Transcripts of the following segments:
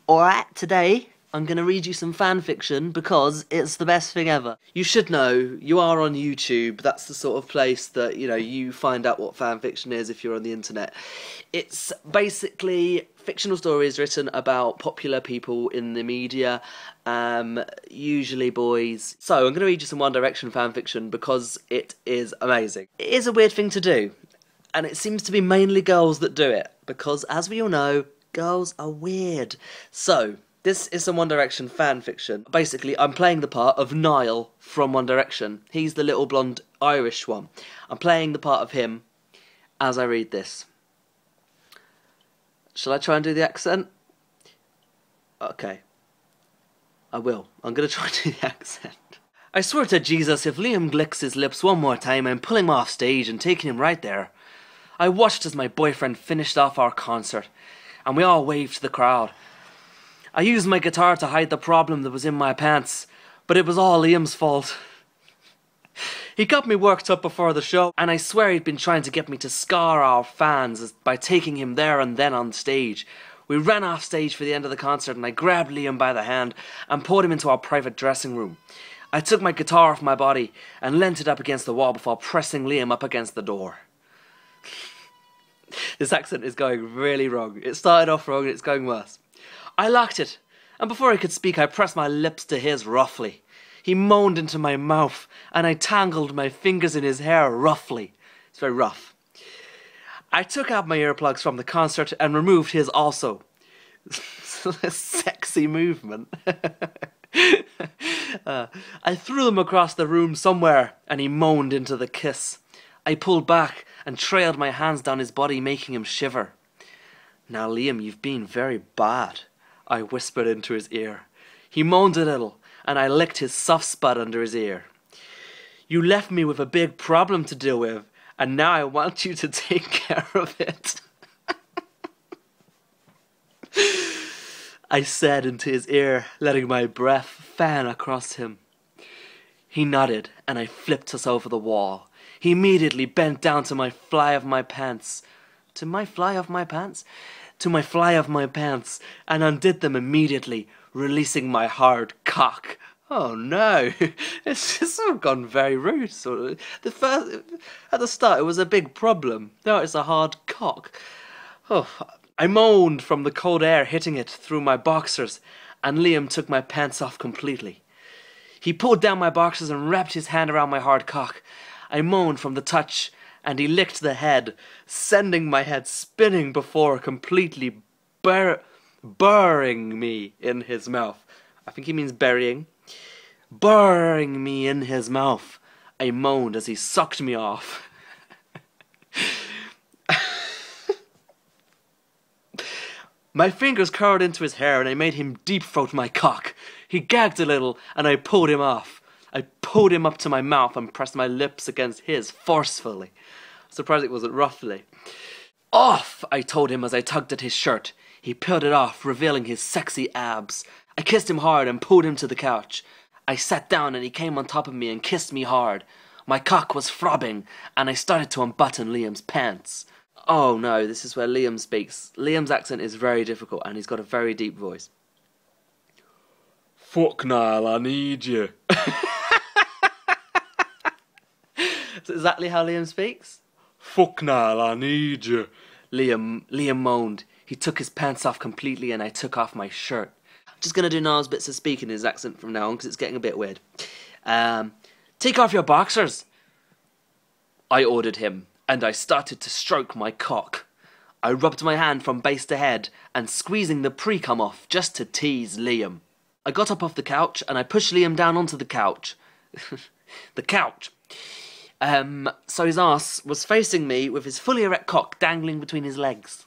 Alright, today I'm going to read you some fan fiction because it's the best thing ever. You should know, you are on YouTube. That's the sort of place that, you find out what fan fiction is if you're on the internet. It's basically fictional stories written about popular people in the media, usually boys. So I'm going to read you some One Direction fan fiction because it is amazing. It is a weird thing to do, and it seems to be mainly girls that do it because, as we all know, girls are weird. So, this is some One Direction fan fiction. Basically, I'm playing the part of Niall from One Direction. He's the little blonde Irish one. I'm playing the part of him as I read this. Shall I try and do the accent? Okay. I will. I'm going to try and do the accent. I swear to Jesus, if Liam licks his lips one more time, I'm pulling him off stage and taking him right there. I watched as my boyfriend finished off our concert, and we all waved to the crowd. I used my guitar to hide the problem that was in my pants, but it was all Liam's fault. He got me worked up before the show, and I swear he'd been trying to get me to scar our fans by taking him there and then on stage. We ran off stage for the end of the concert, and I grabbed Liam by the hand and pulled him into our private dressing room. I took my guitar off my body and leant it up against the wall before pressing Liam up against the door. This accent is going really wrong. It started off wrong and it's going worse. I locked it, and before he could speak, I pressed my lips to his roughly. He moaned into my mouth, and I tangled my fingers in his hair roughly. It's very rough. I took out my earplugs from the concert and removed his also. A sexy movement. I threw them across the room somewhere, and he moaned into the kiss. I pulled back and trailed my hands down his body, making him shiver. Now, Liam, you've been very bad, I whispered into his ear. He moaned a little, and I licked his soft spot under his ear. You left me with a big problem to deal with, and now I want you to take care of it. I said into his ear, letting my breath fan across him. He nodded, and I flipped us over the wall. He immediately bent down to my fly of my pants. To my fly of my pants? To my fly of my pants, and undid them immediately, releasing my hard cock. Oh no, it's just sort of gone very rude. Sort of. At the start it was a big problem. Now it's a hard cock. Oh, I moaned from the cold air hitting it through my boxers, and Liam took my pants off completely. He pulled down my boxers and wrapped his hand around my hard cock. I moaned from the touch, and he licked the head, sending my head spinning before completely burying me in his mouth. I think he means burying. Burying me in his mouth. I moaned as he sucked me off. My fingers curled into his hair and I made him deep throat my cock. He gagged a little and I pulled him off. I pulled him up to my mouth and pressed my lips against his forcefully. Surprised it wasn't roughly. Off, I told him as I tugged at his shirt. He peeled it off, revealing his sexy abs. I kissed him hard and pulled him to the couch. I sat down and he came on top of me and kissed me hard. My cock was throbbing and I started to unbutton Liam's pants. Oh no, this is where Liam speaks. Liam's accent is very difficult and he's got a very deep voice. Fuck Niall, I need you. That's exactly how Liam speaks. Fuck Niall, I need you. Liam moaned. He took his pants off completely and I took off my shirt. I'm just going to do Niall's bits of speaking in his accent from now on because it's getting a bit weird. Take off your boxers, I ordered him, and I started to stroke my cock. I rubbed my hand from base to head and squeezing the pre-cum off just to tease Liam. I got up off the couch and I pushed Liam down onto the couch. The couch. So his arse was facing me with his fully erect cock dangling between his legs.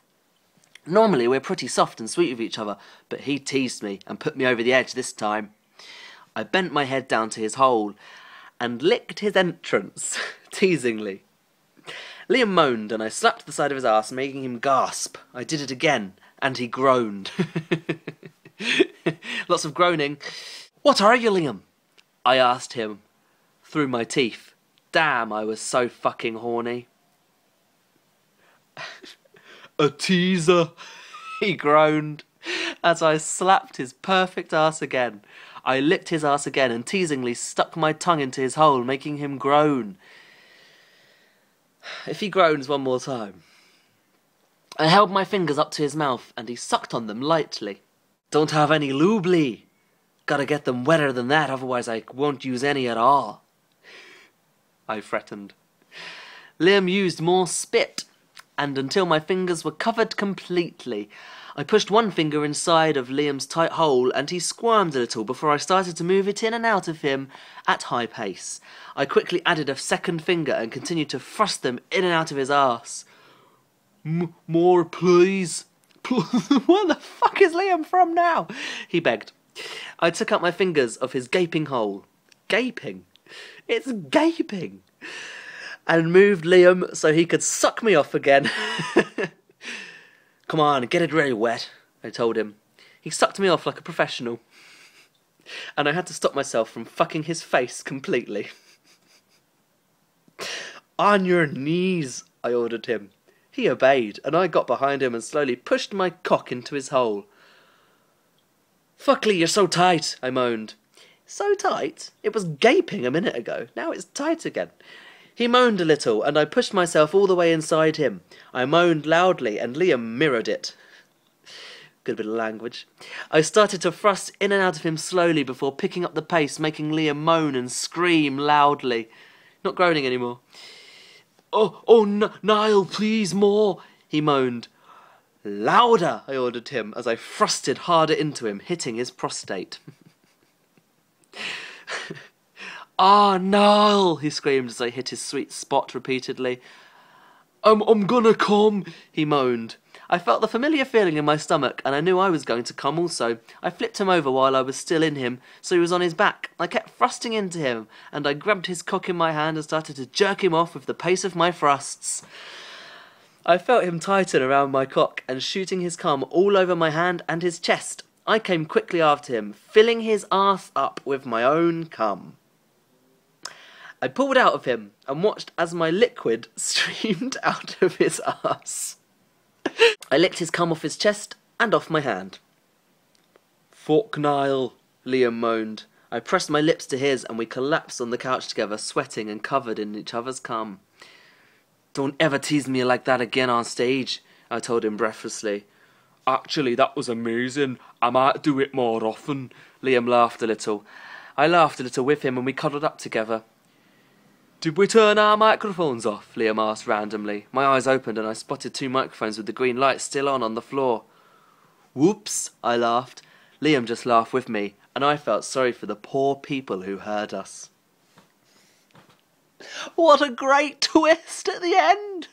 Normally we're pretty soft and sweet with each other, but he teased me and put me over the edge this time. I bent my head down to his hole and licked his entrance, teasingly. Liam moaned and I slapped the side of his arse, making him gasp. I did it again, and he groaned. Lots of groaning. What are you, Liam? I asked him, through my teeth. Damn, I was so fucking horny. A teaser, he groaned. as I slapped his perfect ass again. I licked his ass again and teasingly stuck my tongue into his hole, making him groan. If he groans one more time. I held my fingers up to his mouth and he sucked on them lightly. Don't have any lube, Lee. Gotta get them wetter than that, otherwise I won't use any at all, I threatened. Liam used more spit, and until my fingers were covered completely. I pushed one finger inside of Liam's tight hole and he squirmed a little before I started to move it in and out of him at high pace. I quickly added a second finger and continued to thrust them in and out of his arse. More, please. Where the fuck is Liam from now? He begged. I took out my fingers of his gaping hole. Gaping? It's gaping! And moved Liam so he could suck me off again. Come on, get it really wet, I told him. He sucked me off like a professional. And I had to stop myself from fucking his face completely. On your knees, I ordered him. He obeyed, and I got behind him and slowly pushed my cock into his hole. Fuck Lee, you're so tight, I moaned. So tight? It was gaping a minute ago. Now it's tight again. He moaned a little, and I pushed myself all the way inside him. I moaned loudly, and Liam mirrored it. Good bit of language. I started to thrust in and out of him slowly before picking up the pace, making Liam moan and scream loudly. Not groaning anymore. Niall, please, more, he moaned. Louder, I ordered him, as I thrusted harder into him, hitting his prostate. Niall, he screamed as I hit his sweet spot repeatedly. I'm gonna come, he moaned. I felt the familiar feeling in my stomach, and I knew I was going to come also. I flipped him over while I was still in him, so he was on his back. I kept thrusting into him, and I grabbed his cock in my hand and started to jerk him off with the pace of my thrusts. I felt him tighten around my cock and shooting his cum all over my hand and his chest. I came quickly after him, filling his arse up with my own cum. I pulled out of him and watched as my liquid streamed out of his arse. I licked his cum off his chest and off my hand. Fuck Niall, Liam moaned. I pressed my lips to his and we collapsed on the couch together, sweating and covered in each other's cum. Don't ever tease me like that again on stage, I told him breathlessly. Actually, that was amazing. I might do it more often. Liam laughed a little. I laughed a little with him and we cuddled up together. Did we turn our microphones off? Liam asked randomly. My eyes opened and I spotted 2 microphones with the green light still on the floor. Whoops, I laughed. Liam just laughed with me, and I felt sorry for the poor people who heard us. What a great twist at the end!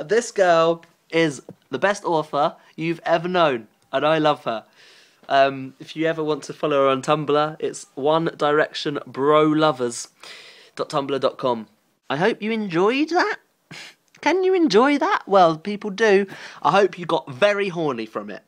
This girl is the best author you've ever known, and I love her. If you ever want to follow her on Tumblr, it's One Direction Bro Lovers. .tumblr.com. I hope you enjoyed that. Can you enjoy that? Well, people do. I hope you got very horny from it.